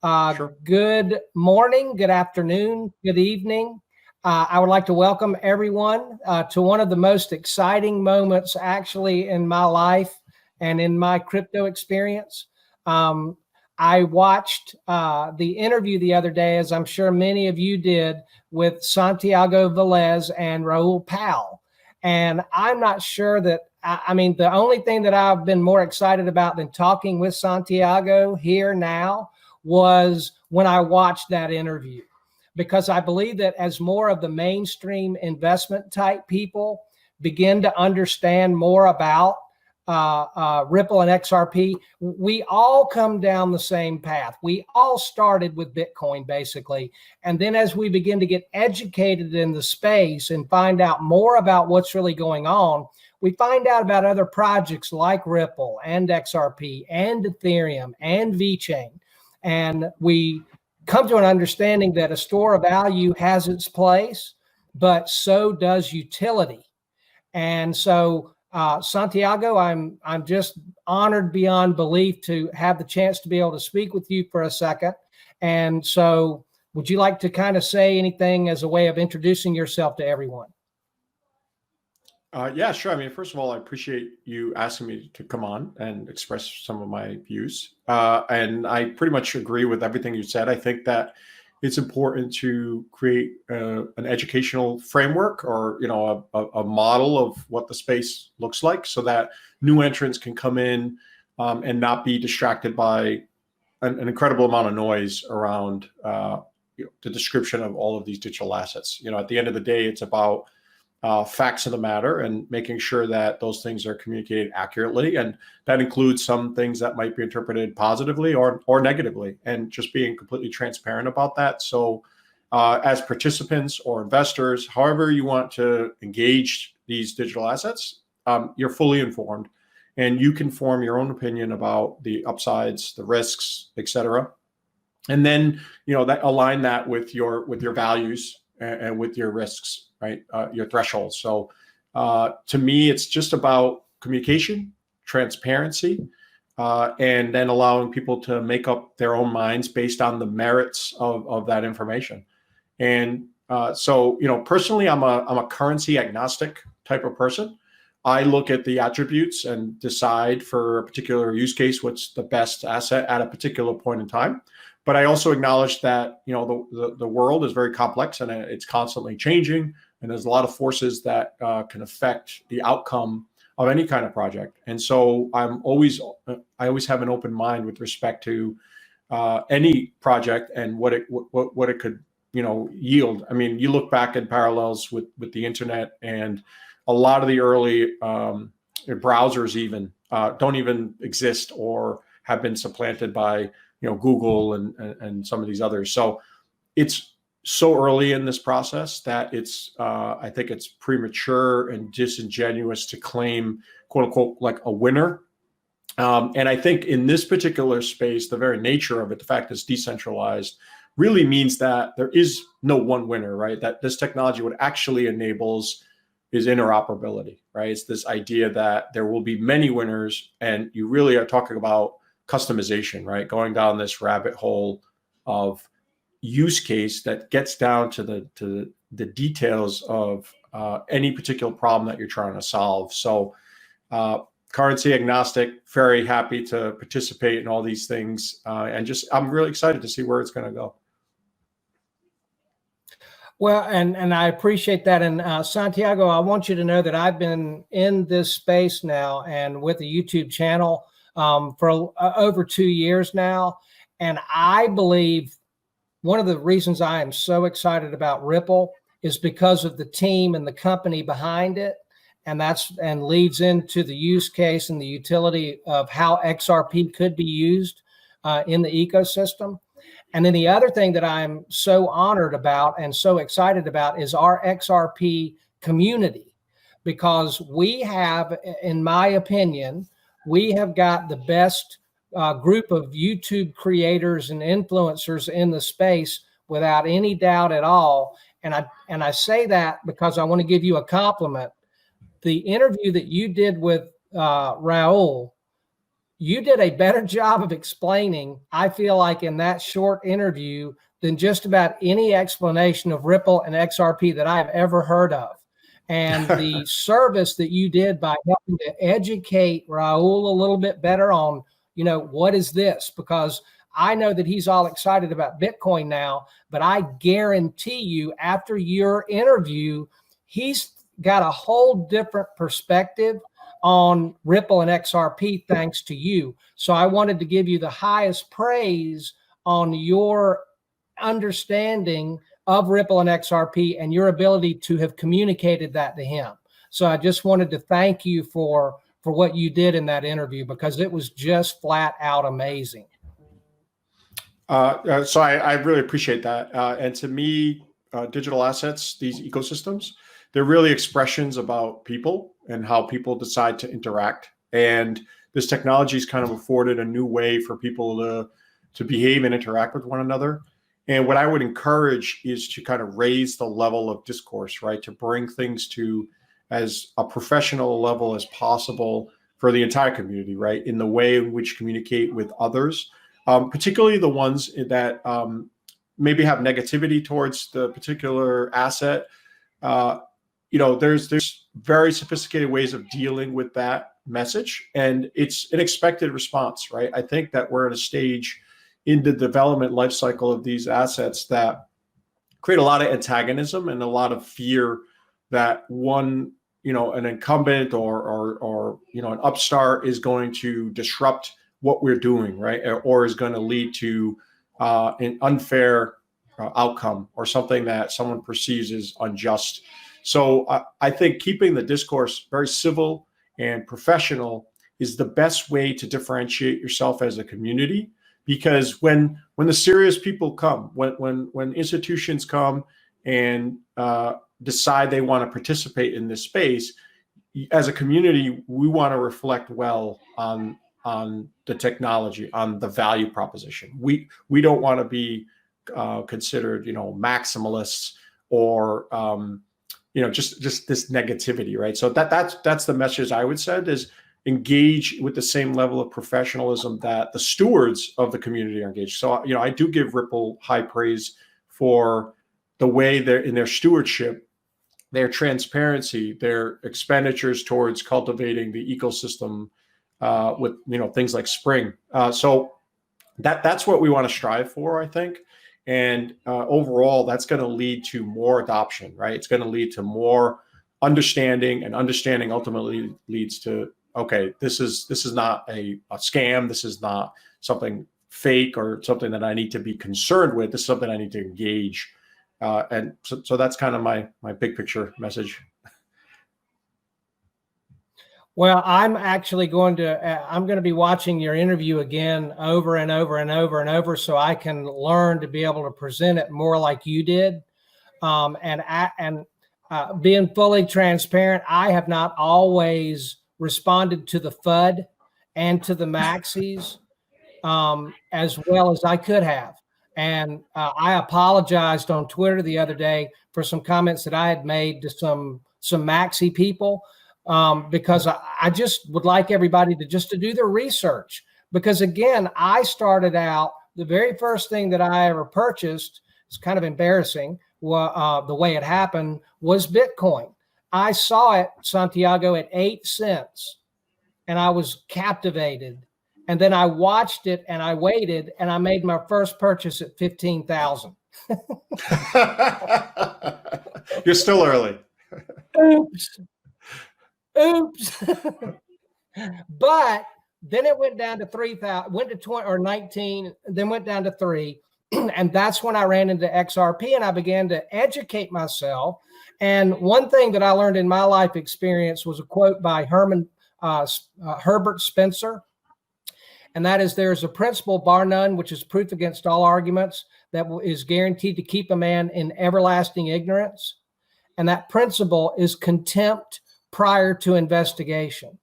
Sure. Good morning, good afternoon, good evening. I would like to welcome everyone to one of the most exciting moments actually in my life and in my crypto experience. I watched the interview the other day, as I'm sure many of you did, with Santiago Velez and Raul Powell. And I'm not sure that, I mean, the only thing that I've been more excited about than talking with Santiago here now was when I watched that interview, because I believe that as more of the mainstream investment type people begin to understand more about Ripple and XRP, we all come down the same path. We all started with Bitcoin, basically. And then as we begin to get educated in the space and find out more about what's really going on, we find out about other projects like Ripple and XRP and Ethereum and VeChain. And we come to an understanding that a store of value has its place, but so does utility. And so Santiago, I'm just honored beyond belief to have the chance to be able to speak with you for a second. And so would you like to kind of say anything as a way of introducing yourself to everyone? Yeah, sure. I mean, first of all, I appreciate you asking me to come on and express some of my views. And I pretty much agree with everything you said. I think that it's important to create an educational framework, or a model of what the space looks like, so that new entrants can come in and not be distracted by an incredible amount of noise around the description of all of these digital assets. At the end of the day, it's about facts of the matter and making sure that those things are communicated accurately. And that includes some things that might be interpreted positively or negatively, and just being completely transparent about that. So as participants or investors, however you want to engage these digital assets, you're fully informed and you can form your own opinion about the upsides, the risks, et cetera. And then, that align that with your values and with your risks, right? Your thresholds. So to me, it's just about communication, transparency, and then allowing people to make up their own minds based on the merits of that information. And so, personally, I'm a currency agnostic type of person. I look at the attributes and decide for a particular use case what's the best asset at a particular point in time. But I also acknowledge that the world is very complex and it's constantly changing, and there's a lot of forces that can affect the outcome of any kind of project. And so I always have an open mind with respect to any project and what it could yield. I mean, you look back at parallels with the internet, and a lot of the early browsers even don't even exist or have been supplanted by Google and some of these others. So it's so early in this process that I think it's premature and disingenuous to claim, quote unquote, like a winner. And I think in this particular space, the very nature of it, the fact that it's decentralized, really means that there is no one winner, right? That this technology, what actually enables is interoperability, right? It's this idea that there will be many winners, and you really are talking about customization, right? Going down this rabbit hole of use case that gets down to the details of any particular problem that you're trying to solve. So currency agnostic, very happy to participate in all these things. And I'm really excited to see where it's going to go. Well, and I appreciate that. And Santiago, I want you to know that I've been in this space now and with a YouTube channel for over 2 years now. And I believe one of the reasons I am so excited about Ripple is because of the team and the company behind it. And leads into the use case and the utility of how XRP could be used in the ecosystem. And then the other thing that I'm so honored about and so excited about is our XRP community, because we have, in my opinion, we have got the best group of YouTube creators and influencers in the space without any doubt at all. And I say that because I want to give you a compliment. The interview that you did with Raul you did a better job of explaining, I feel like, in that short interview than just about any explanation of Ripple and XRP that I have ever heard of. And the service that you did by helping to educate Raul a little bit better on, what is this? Because I know that he's all excited about Bitcoin now, but I guarantee you after your interview, he's got a whole different perspective on Ripple and XRP thanks to you. So I wanted to give you the highest praise on your understanding of Ripple and XRP and your ability to have communicated that to him. So I just wanted to thank you for what you did in that interview, because it was just flat out amazing. So I really appreciate that. And to me, digital assets, these ecosystems, they're really expressions about people and how people decide to interact. And this technology has kind of afforded a new way for people to behave and interact with one another. And what I would encourage is to kind of raise the level of discourse, right? To bring things to as a professional level as possible for the entire community, right? In the way in which communicate with others, particularly the ones that maybe have negativity towards the particular asset. There's very sophisticated ways of dealing with that message, and it's an expected response, right? I think that we're at a stage in the development life cycle of these assets that create a lot of antagonism and a lot of fear that an incumbent or an upstart is going to disrupt what we're doing, right? Or is going to lead to an unfair outcome or something that someone perceives as unjust. So I think keeping the discourse very civil and professional is the best way to differentiate yourself as a community. Because when the serious people come, when institutions come and decide they want to participate in this space, as a community, we want to reflect well on the technology, on the value proposition. We don't want to be considered, maximalists or just this negativity, right? So that's the message I would send is engage with the same level of professionalism that the stewards of the community are engaged. So, I do give Ripple high praise for the way they're in their stewardship, their transparency, their expenditures towards cultivating the ecosystem with, things like Spring. So that's what we want to strive for, I think. And overall, that's going to lead to more adoption, right? It's going to lead to more understanding, and understanding ultimately leads to, okay, this is not a scam. This is not something fake or something that I need to be concerned with. This is something I need to engage. And so that's kind of my big picture message. Well, I'm actually going to be watching your interview again over and over and over and over, so I can learn to be able to present it more like you did. Being fully transparent, I have not always responded to the FUD and to the maxis as well as I could have. And I apologized on Twitter the other day for some comments that I had made to some maxi people, because I just would like everybody to do their research. Because again, I started out, the very first thing that I ever purchased, it's kind of embarrassing, the way it happened, was Bitcoin. I saw it, Santiago, at 8 cents, and I was captivated. And then I watched it and I waited, and I made my first purchase at 15,000. You're still early. Oops. But then it went down to 3,000, went to 20 or 19, then went down to 3. And that's when I ran into XRP and I began to educate myself. And one thing that I learned in my life experience was a quote by Herbert Spencer. And that is, there is a principle, bar none, which is proof against all arguments, that is guaranteed to keep a man in everlasting ignorance. And that principle is contempt prior to investigation.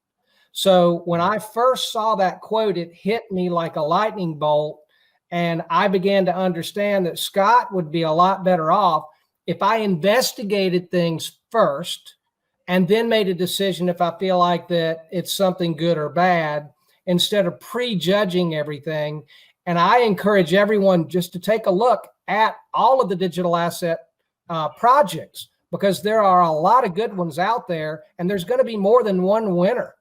So when I first saw that quote, it hit me like a lightning bolt. And I began to understand that Scott would be a lot better off if I investigated things first and then made a decision if I feel like that it's something good or bad. instead of prejudging everything. And I encourage everyone just to take a look at all of the digital asset projects, because there are a lot of good ones out there, and there's going to be more than one winner.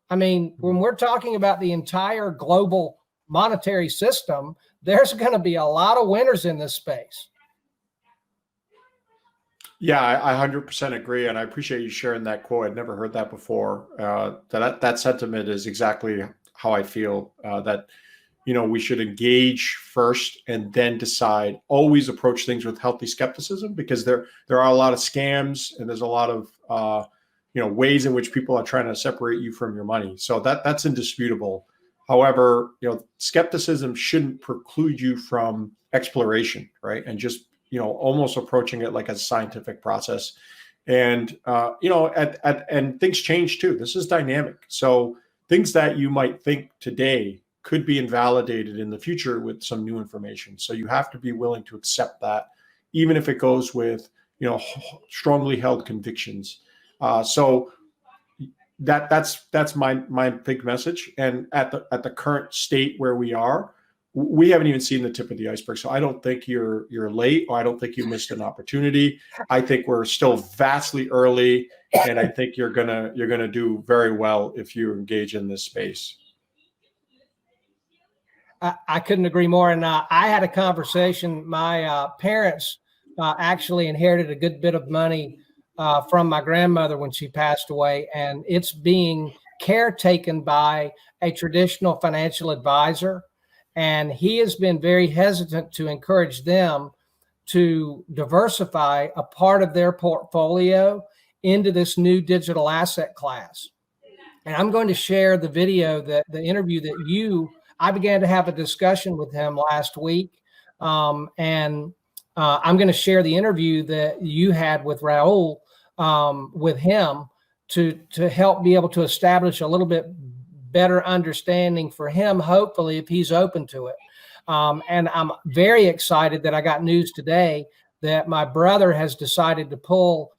I mean, when we're talking about the entire global monetary system, there's going to be a lot of winners in this space. Yeah, I 100% agree, and I appreciate you sharing that quote. I'd never heard that before. That sentiment is exactly how I feel. That we should engage first and then decide. Always approach things with healthy skepticism, because there are a lot of scams, and there's a lot of ways in which people are trying to separate you from your money. So that's indisputable. However, skepticism shouldn't preclude you from exploration, right? And just almost approaching it like a scientific process. And and things change too. This is dynamic. So things that you might think today could be invalidated in the future with some new information. So you have to be willing to accept that, even if it goes with strongly held convictions. So that's my big message. And at the current state where we are, we haven't even seen the tip of the iceberg. So I don't think you're late, or I don't think you missed an opportunity. I think we're still vastly early, and I think you're gonna do very well if you engage in this space. I couldn't agree more. And I had a conversation. My parents actually inherited a good bit of money from my grandmother when she passed away, and it's being caretaken by a traditional financial advisor. And he has been very hesitant to encourage them to diversify a part of their portfolio into this new digital asset class. And I'm going to share the video, the interview that I began to have a discussion with him last week. I'm going to share the interview that you had with Raul with him to help be able to establish a little bit better understanding for him, hopefully, if he's open to it. And I'm very excited that I got news today that my brother has decided to pull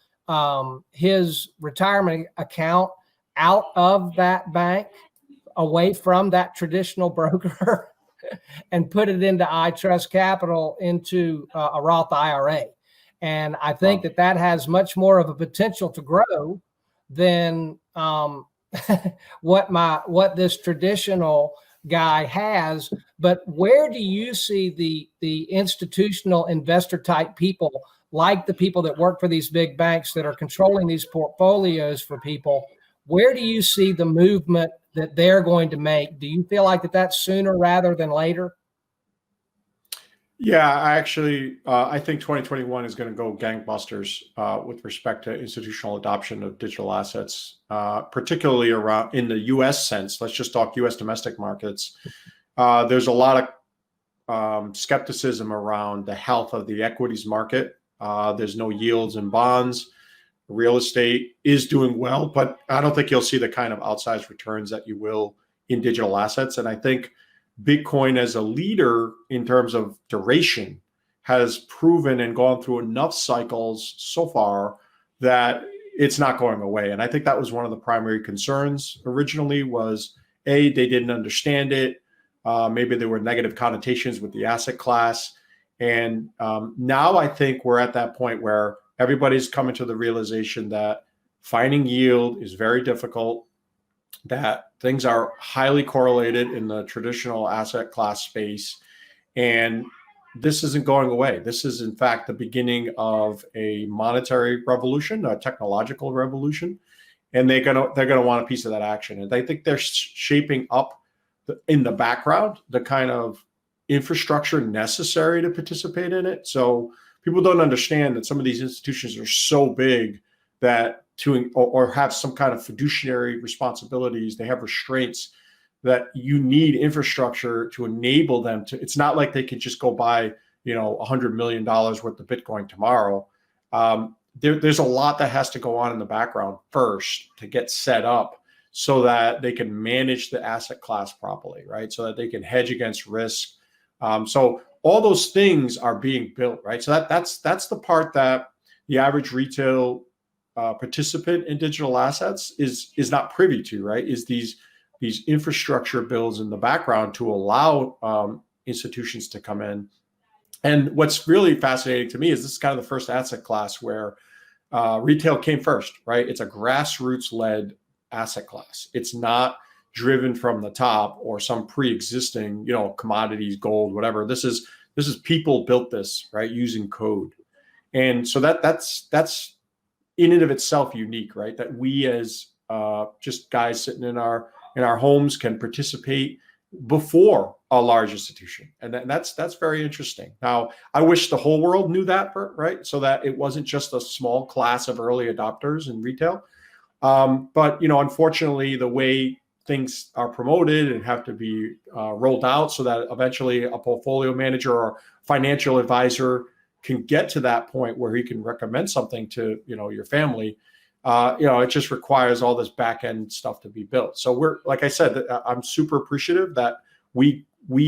his retirement account out of that bank, away from that traditional broker, and put it into iTrust Capital, into a Roth IRA. And I think that has much more of a potential to grow than what this traditional guy has. But where do you see the institutional investor type people, like the people that work for these big banks that are controlling these portfolios for people? Where do you see the movement that they're going to make? Do you feel like that's sooner rather than later? Yeah, I think 2021 is going to go gangbusters with respect to institutional adoption of digital assets, particularly around in the U.S. sense. Let's just talk U.S. domestic markets. There's a lot of skepticism around the health of the equities market. There's no yields in bonds. Real estate is doing well, but I don't think you'll see the kind of outsized returns that you will in digital assets. And I think Bitcoin, as a leader in terms of duration, has proven and gone through enough cycles so far that it's not going away. And I think that was one of the primary concerns originally, was they didn't understand it. Maybe there were negative connotations with the asset class. And now I think we're at that point where everybody's coming to the realization that finding yield is very difficult, that things are highly correlated in the traditional asset class space. And this isn't going away. This is, in fact, the beginning of a monetary revolution, a technological revolution. And they're gonna want a piece of that action. And I think they're shaping up in the background the kind of infrastructure necessary to participate in it. So people don't understand that some of these institutions are so big that or have some kind of fiduciary responsibilities, they have restraints, that you need infrastructure to enable them to. It's not like they can just go buy $100 million worth of Bitcoin tomorrow. There's a lot that has to go on in the background first to get set up so that they can manage the asset class properly, right? So that they can hedge against risk. So all those things are being built, right? So that's the part that the average retail participant in digital assets is not privy to, right? Is these these infrastructure builds in the background to allow institutions to come in. And what's really fascinating to me is this is kind of the first asset class where retail came first, right? It's a grassroots-led asset class. It's not driven from the top or some pre-existing, commodities, gold, whatever. This is people built this, right, using code. And so that's in and of itself unique, right? That we as just guys sitting in our homes can participate before a large institution, and that's very interesting. Now, I wish the whole world knew that, right? So that it wasn't just a small class of early adopters in retail. But unfortunately, the way things are promoted and have to be rolled out so that eventually a portfolio manager or financial advisor can get to that point where he can recommend something to your family. It just requires all this back end stuff to be built. So we're, like I said, I'm super appreciative that we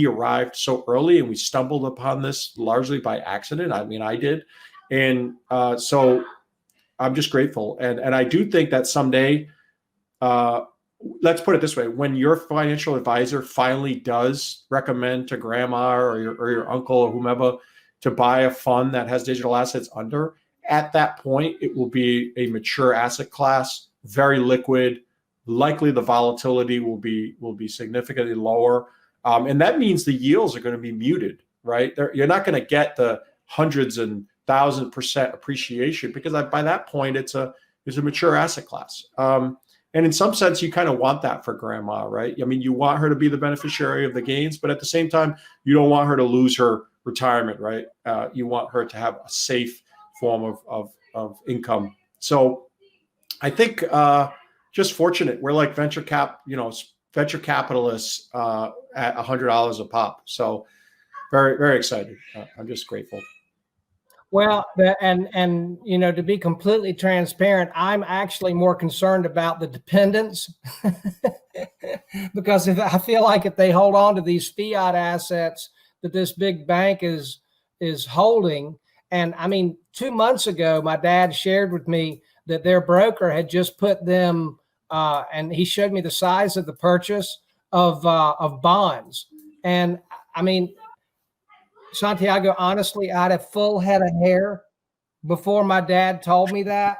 arrived so early and we stumbled upon this largely by accident. I mean, I did, and so I'm just grateful. And I do think that someday, let's put it this way: when your financial advisor finally does recommend to grandma or your uncle or whomever to buy a fund that has digital assets under, at that point, it will be a mature asset class, very liquid. Likely the volatility will be significantly lower. And that means the yields are going to be muted, right? You're not going to get the hundreds and 1,000% appreciation because by that point, it's a mature asset class. And in some sense, you kind of want that for grandma, right? I mean, you want her to be the beneficiary of the gains, but at the same time, you don't want her to lose her retirement, right? You want her to have a safe form of income. So I think just fortunate. We're like venture capitalists at $100 a pop. So very, very excited. I'm just grateful. Well, and to be completely transparent, I'm actually more concerned about the dependents because I feel like if they hold on to these fiat assets that this big bank is holding, and I mean, 2 months ago, my dad shared with me that their broker had just put them, and he showed me the size of the purchase of bonds, and I mean, Santiago, honestly, I had a full head of hair before my dad told me that.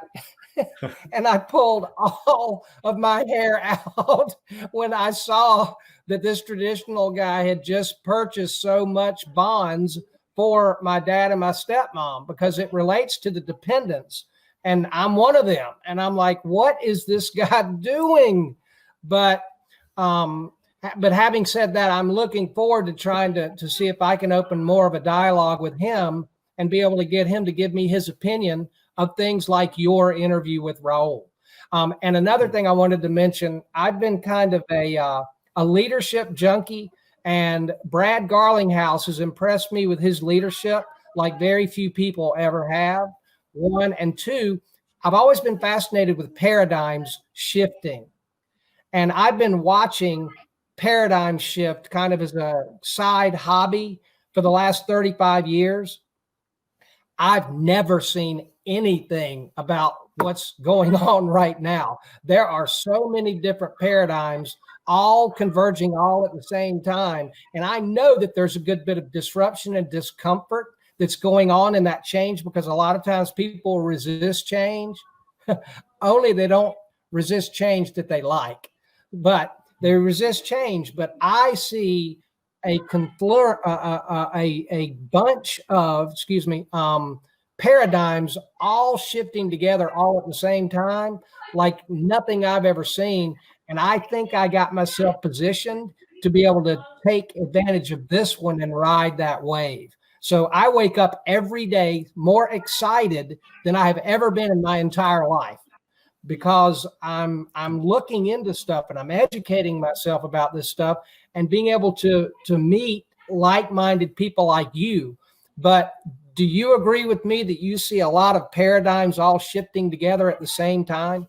And I pulled all of my hair out when I saw that this traditional guy had just purchased so much bonds for my dad and my stepmom because it relates to the dependents. And I'm one of them. And I'm like, what is this guy doing? But having said that, I'm looking forward to trying to see if I can open more of a dialogue with him and be able to get him to give me his opinion of things like your interview with Raul. And another thing I wanted to mention, I've been kind of a leadership junkie, and Brad Garlinghouse has impressed me with his leadership like very few people ever have. One, and two, I've always been fascinated with paradigms shifting. And I've been watching paradigm shift kind of as a side hobby for the last 35 years. I've never seen anything about what's going on right now. There are so many different paradigms all converging all at the same time. And I know that there's a good bit of disruption and discomfort that's going on in that change because a lot of times people resist change. Only they don't resist change that they like, but they resist change. But I see a bunch of, paradigms all shifting together all at the same time, like nothing I've ever seen. And I think I got myself positioned to be able to take advantage of this one and ride that wave. So I wake up every day more excited than I have ever been in my entire life, because I'm looking into stuff and I'm educating myself about this stuff and being able to meet like-minded people like you. But do you agree with me that you see a lot of paradigms all shifting together at the same time?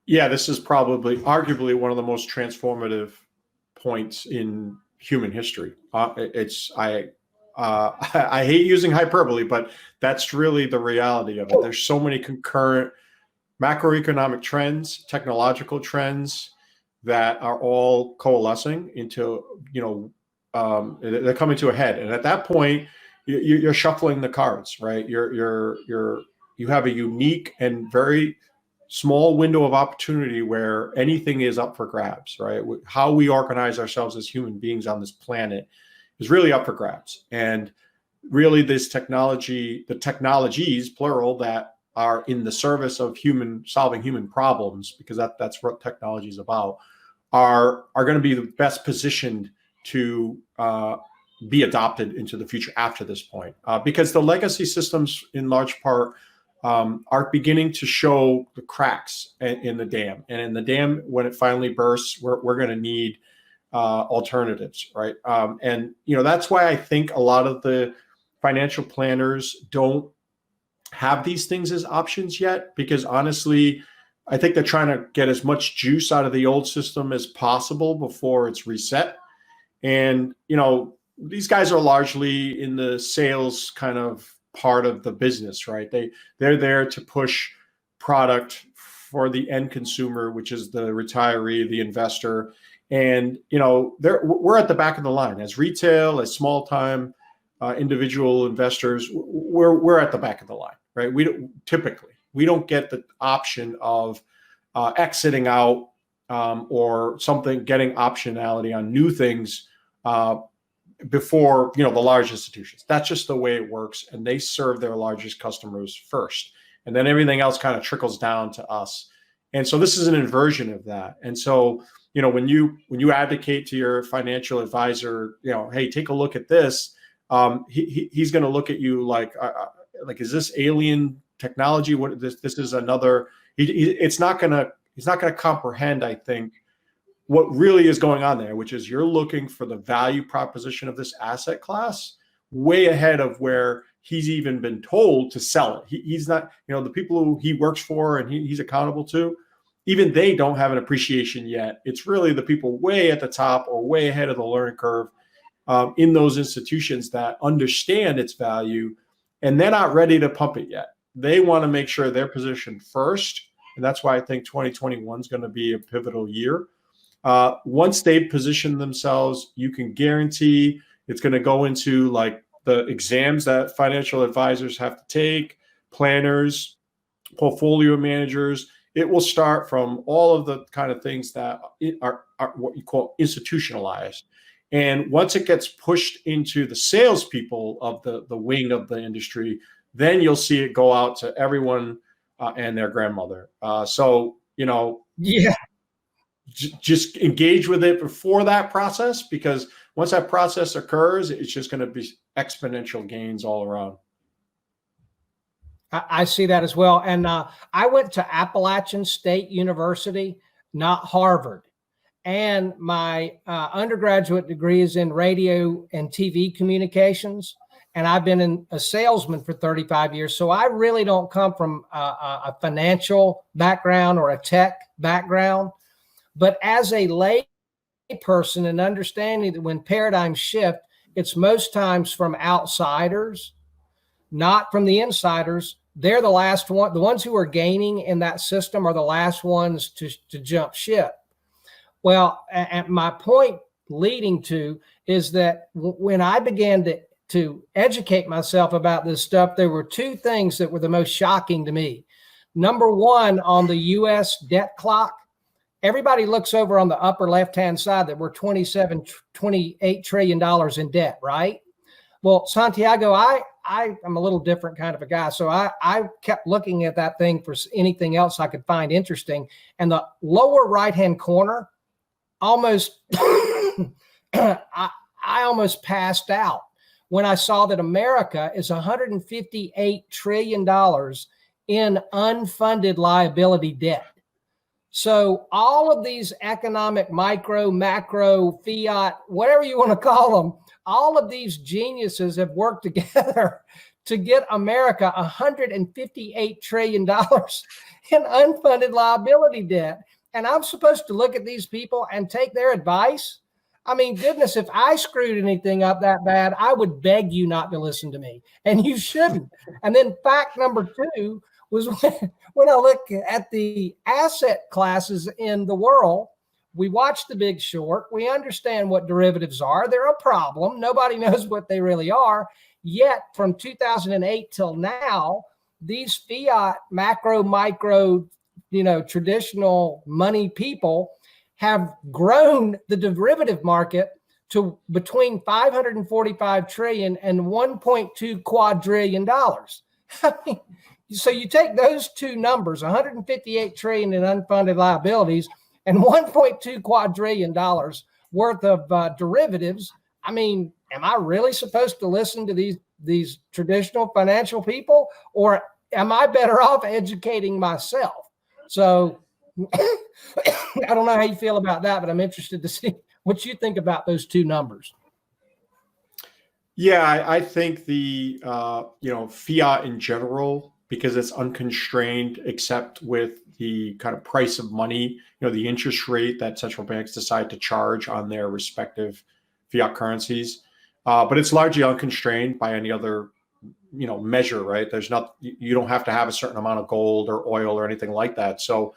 Yeah, this is arguably one of the most transformative points in human history. I hate using hyperbole, but that's really the reality of it. There's so many concurrent macroeconomic trends, technological trends, that are all coalescing into, they're coming to a head. And at that point, you're shuffling the cards, right? You have a unique and very small window of opportunity where anything is up for grabs, right? How we organize ourselves as human beings on this planet is really up for grabs. And really this technology, the technologies, plural, that are in the service of solving human problems, because that's what technology is about, are going to be the best positioned to be adopted into the future after this point. Because the legacy systems, in large part, are beginning to show the cracks in the dam. And in the dam, when it finally bursts, we're going to need alternatives, right? And that's why I think a lot of the financial planners don't have these things as options yet, because honestly, I think they're trying to get as much juice out of the old system as possible before it's reset. And these guys are largely in the sales kind of part of the business, right? They're there to push product for the end consumer, which is the retiree, the investor. And we're at the back of the line as retail, as small time individual investors. We're at the back of the line, right? We don't get the option of exiting out or something, getting optionality on new things before the large institutions. That's just the way it works, and they serve their largest customers first, and then everything else kind of trickles down to us. And so this is an inversion of that. And so when you advocate to your financial advisor, hey, take a look at this, he's going to look at you like is this alien technology? What this is another? He's not going to comprehend, I think, what really is going on there, which is you're looking for the value proposition of this asset class way ahead of where he's even been told to sell it. He's not, the people who he works for and he's accountable to, even they don't have an appreciation yet. It's really the people way at the top or way ahead of the learning curve in those institutions that understand its value, and they're not ready to pump it yet. They want to make sure they're positioned first. And that's why I think 2021 is going to be a pivotal year. Once they position themselves, you can guarantee it's going to go into like the exams that financial advisors have to take, planners, portfolio managers. It will start from all of the kind of things that are what you call institutionalized. And once it gets pushed into the salespeople of the wing of the industry, then you'll see it go out to everyone and their grandmother. Yeah. Just engage with it before that process, because once that process occurs, it's just going to be exponential gains all around. I see that as well. And I went to Appalachian State University, not Harvard. And my undergraduate degree is in radio and TV communications. And I've been a salesman for 35 years. So I really don't come from a financial background or a tech background. But as a lay person and understanding that when paradigms shift, it's most times from outsiders, not from the insiders. They're the last one. The ones who are gaining in that system are the last ones to jump ship. Well, and my point leading to is that when I began to educate myself about this stuff, there were two things that were the most shocking to me. Number one, on the U.S. debt clock, everybody looks over on the upper left-hand side that we're $28 trillion in debt, right? Well, Santiago, I'm a little different kind of a guy. So I kept looking at that thing for anything else I could find interesting. And the lower right-hand corner, almost, I almost passed out when I saw that America is $158 trillion in unfunded liability debt. So all of these economic, micro, macro, fiat, whatever you want to call them, all of these geniuses have worked together to get America $158 trillion in unfunded liability debt. And I'm supposed to look at these people and take their advice? I mean, goodness, if I screwed anything up that bad, I would beg you not to listen to me. And you shouldn't. And then fact number two was when I look at the asset classes in the world, we watch The Big Short. We understand what derivatives are. They're a problem. Nobody knows what they really are. Yet from 2008 till now, these fiat macro, micro, traditional money people have grown the derivative market to between 545 trillion and 1.2 quadrillion dollars. So you take those two numbers, 158 trillion in unfunded liabilities and 1.2 quadrillion dollars worth of derivatives. I mean, am I really supposed to listen to these traditional financial people, or am I better off educating myself? So I don't know how you feel about that, but I'm interested to see what you think about those two numbers. Yeah, I think the fiat in general, because it's unconstrained except with the kind of price of money, the interest rate that central banks decide to charge on their respective fiat currencies. But it's largely unconstrained by any other, measure, right? You don't have to have a certain amount of gold or oil or anything like that. So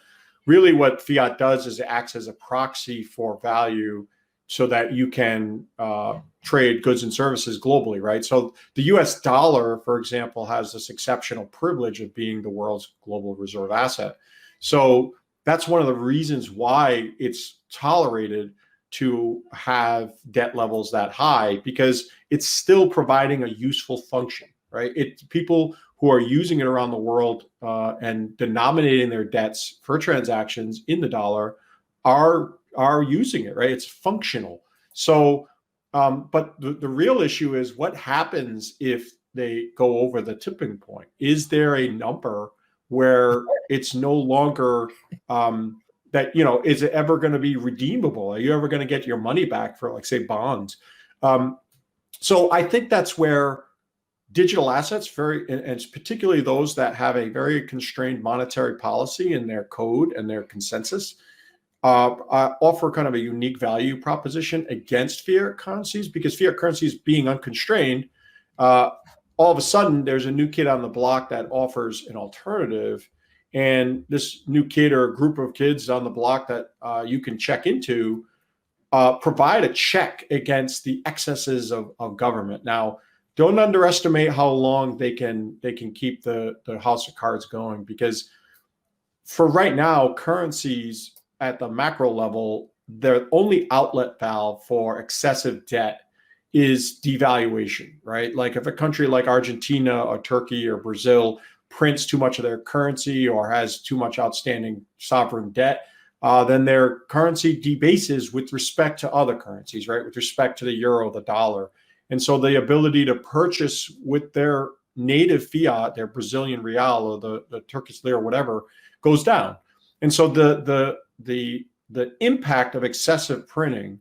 really what fiat does is it acts as a proxy for value so that you can trade goods and services globally, right? So the US dollar, for example, has this exceptional privilege of being the world's global reserve asset. So that's one of the reasons why it's tolerated to have debt levels that high, because it's still providing a useful function, right? People who are using it around the world and denominating their debts for transactions in the dollar are using it, right? It's functional. So, but the real issue is what happens if they go over the tipping point? Is there a number where it's no longer is it ever going to be redeemable? Are you ever going to get your money back for, like, say, bonds? So I think that's where digital assets, and particularly those that have a very constrained monetary policy in their code and their consensus, offer kind of a unique value proposition against fiat currencies, because fiat currencies being unconstrained, all of a sudden there's a new kid on the block that offers an alternative. And this new kid or a group of kids on the block that you can check into provide a check against the excesses of government. Now, don't underestimate how long they can keep the house of cards going, because for right now, currencies at the macro level, their only outlet valve for excessive debt is devaluation, right? Like if a country like Argentina or Turkey or Brazil prints too much of their currency or has too much outstanding sovereign debt, then their currency debases with respect to other currencies, right? With respect to the euro, the dollar. And so the ability to purchase with their native fiat, their Brazilian real or the Turkish lira, whatever, goes down. And so the impact of excessive printing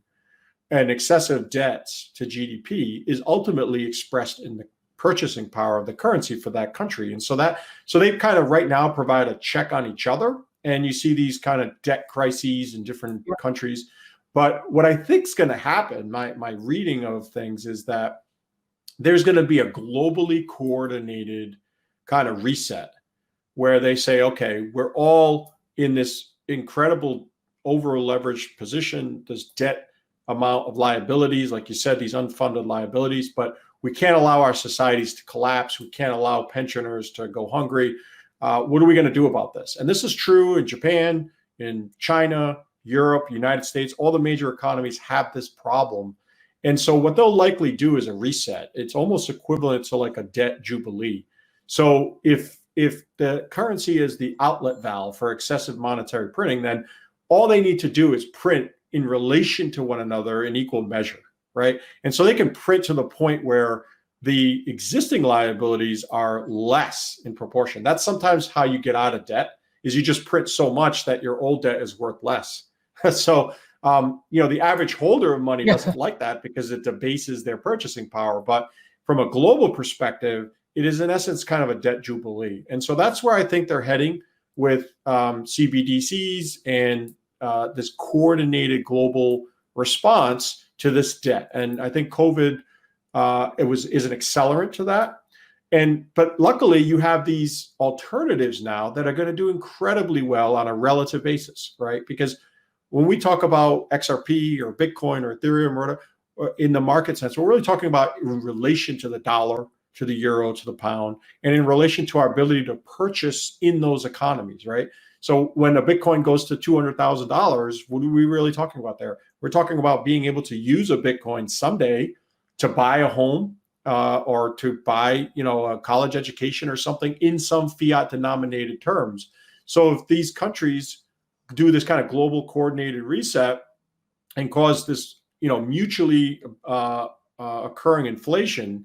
and excessive debts to GDP is ultimately expressed in the purchasing power of the currency for that country. And so they kind of right now provide a check on each other. And you see these kind of debt crises in different countries. But what I think is going to happen, my reading of things, is that there's going to be a globally coordinated kind of reset where they say, okay, we're all in this incredible over-leveraged position, this debt amount of liabilities, like you said, these unfunded liabilities, but we can't allow our societies to collapse. We can't allow pensioners to go hungry. What are we going to do about this? And this is true in Japan, in China, Europe, United States. All the major economies have this problem. And so what they'll likely do is a reset. It's almost equivalent to like a debt jubilee. So if the currency is the outlet valve for excessive monetary printing, then all they need to do is print in relation to one another in equal measure, right? And so they can print to the point where the existing liabilities are less in proportion. That's sometimes how you get out of debt, is you just print so much that your old debt is worth less. So, the average holder of money doesn't like that because it debases their purchasing power. But from a global perspective, it is in essence kind of a debt jubilee. And so that's where I think they're heading with CBDCs and this coordinated global response to this debt. And I think COVID is an accelerant to that. But luckily you have these alternatives now that are going to do incredibly well on a relative basis, right? Because when we talk about XRP or Bitcoin or Ethereum or whatever, in the market sense, we're really talking about in relation to the dollar, to the euro, to the pound, and in relation to our ability to purchase in those economies, right? So when a Bitcoin goes to $200,000, what are we really talking about there? We're talking about being able to use a Bitcoin someday to buy a home or to buy, a college education or something in some fiat denominated terms. So if these countries do this kind of global coordinated reset and cause this, mutually occurring inflation,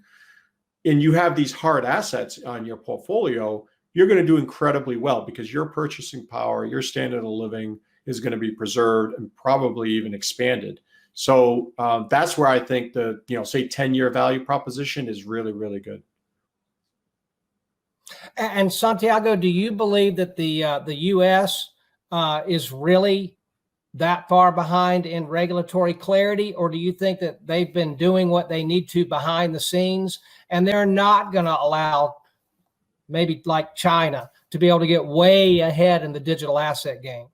and you have these hard assets on your portfolio, you're going to do incredibly well because your purchasing power, your standard of living is going to be preserved and probably even expanded. So that's where I think the, say 10-year value proposition is really, really good. And Santiago, do you believe that the U.S. Is really that far behind in regulatory clarity, or do you think that they've been doing what they need to behind the scenes and they're not going to allow maybe like China to be able to get way ahead in the digital asset game?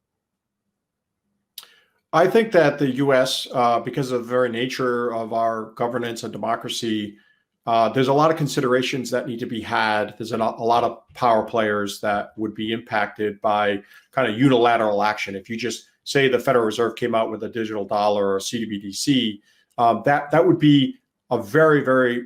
I think that the U.S., because of the very nature of our governance and democracy, there's a lot of considerations that need to be had. There's a lot of power players that would be impacted by kind of unilateral action. If you just say the Federal Reserve came out with a digital dollar or CBDC, that would be a very, very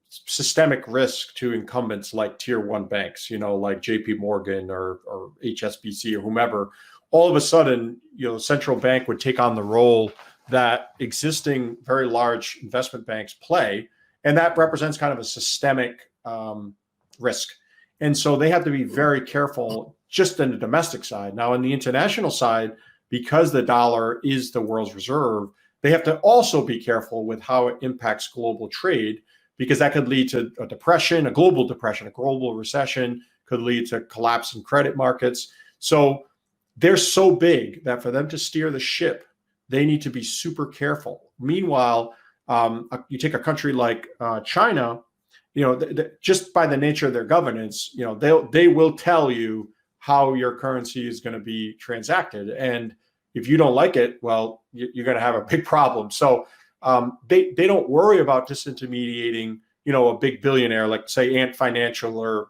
systemic risk to incumbents like tier one banks, like JP Morgan or HSBC or whomever. All of a sudden, the central bank would take on the role that existing very large investment banks play. And that represents kind of a systemic risk. And so they have to be very careful just in the domestic side. Now, in the international side, because the dollar is the world's reserve, they have to also be careful with how it impacts global trade, because that could lead to a depression, a global recession, could lead to collapse in credit markets. So they're so big that for them to steer the ship, they need to be super careful. Meanwhile, you take a country like China, just by the nature of their governance, they will tell you how your currency is going to be transacted. And if you don't like it, well, you're going to have a big problem. So they don't worry about disintermediating, a big billionaire like, say, Ant Financial or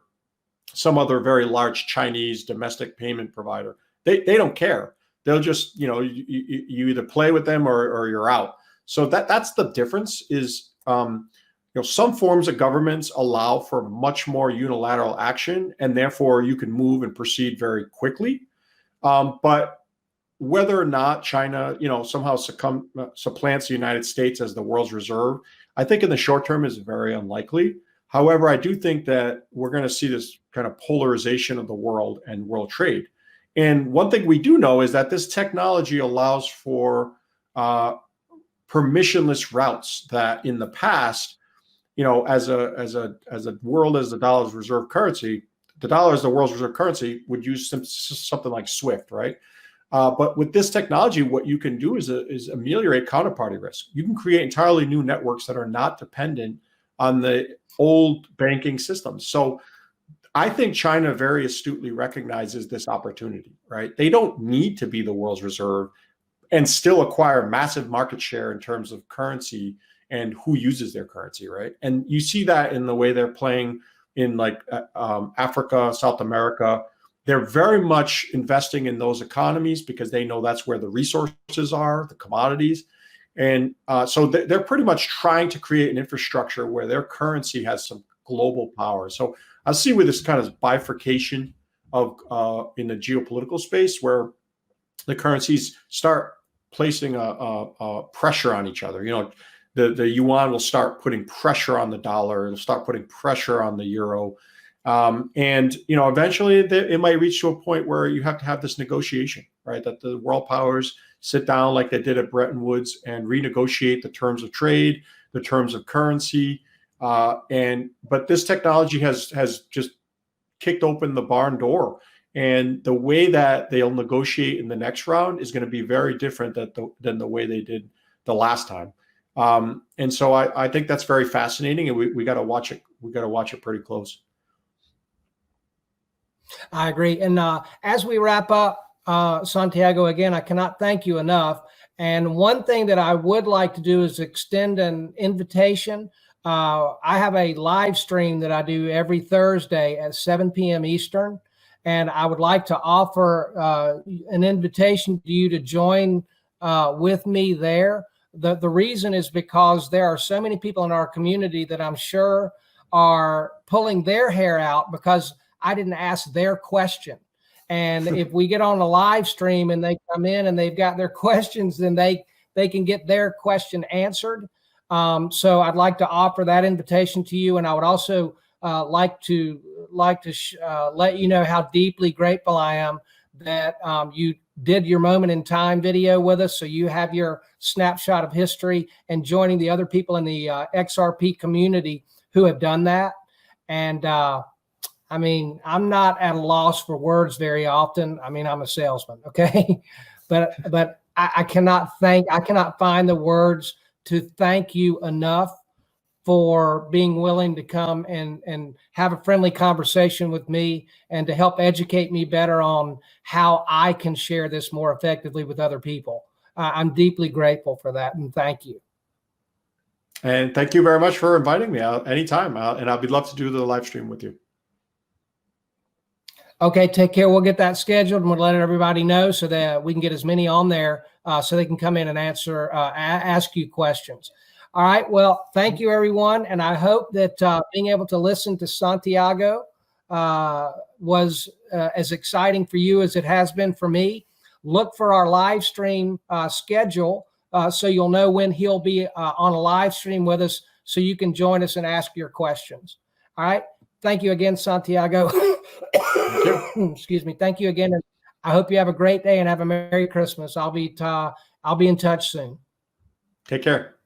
some other very large Chinese domestic payment provider. They don't care. They'll just, you either play with them or you're out. So that's the difference is, some forms of governments allow for much more unilateral action, and therefore you can move and proceed very quickly. But whether or not China, somehow supplants the United States as the world's reserve, I think in the short term is very unlikely. However, I do think that we're going to see this kind of polarization of the world and world trade. And one thing we do know is that this technology allows for permissionless routes that in the past, as a world as the dollar's reserve currency, the dollar as the world's reserve currency would use something like SWIFT, right? But with this technology, what you can do is ameliorate counterparty risk. You can create entirely new networks that are not dependent on the old banking systems. So I think China very astutely recognizes this opportunity, right? They don't need to be the world's reserve and still acquire massive market share in terms of currency and who uses their currency, right? And you see that in the way they're playing in like Africa, South America. They're very much investing in those economies because they know that's where the resources are, the commodities. And so they're pretty much trying to create an infrastructure where their currency has some global power. So I see with this kind of bifurcation of in the geopolitical space where the currencies start placing a pressure on each other. The yuan will start putting pressure on the dollar. It'll start putting pressure on the euro. And eventually it might reach to a point where you have to have this negotiation, right? That the world powers sit down like they did at Bretton Woods and renegotiate the terms of trade, the terms of currency. But this technology has just kicked open the barn door. And the way that they'll negotiate in the next round is going to be very different than the way they did the last time. And so I think that's very fascinating, and we got to watch it. We got to watch it pretty close. I agree. And as we wrap up, Santiago, again, I cannot thank you enough. And one thing that I would like to do is extend an invitation. I have a live stream that I do every Thursday at 7 p.m. Eastern. And I would like to offer an invitation to you to join with me there. The reason is because there are so many people in our community that I'm sure are pulling their hair out because I didn't ask their question. And if we get on a live stream and they come in and they've got their questions, then they can get their question answered. So I'd like to offer that invitation to you. And I would also like to let you know how deeply grateful I am that you did your moment in time video with us. So you have your snapshot of history and joining the other people in the XRP community who have done that. And I mean, I'm not at a loss for words very often. I mean, I'm a salesman, okay? but I cannot find the words to thank you enough for being willing to come and have a friendly conversation with me and to help educate me better on how I can share this more effectively with other people. I'm deeply grateful for that, and thank you. And thank you very much for inviting me out anytime. And I'd love to do the live stream with you. Okay, take care. We'll get that scheduled and we'll let everybody know so that we can get as many on there so they can come in and ask you questions. All right. Well, thank you, everyone. And I hope that being able to listen to Santiago was as exciting for you as it has been for me. Look for our live stream schedule so you'll know when he'll be on a live stream with us so you can join us and ask your questions. All right. Thank you again, Santiago. Thank you. Excuse me. Thank you again. And I hope you have a great day and have a Merry Christmas. I'll be in touch soon. Take care.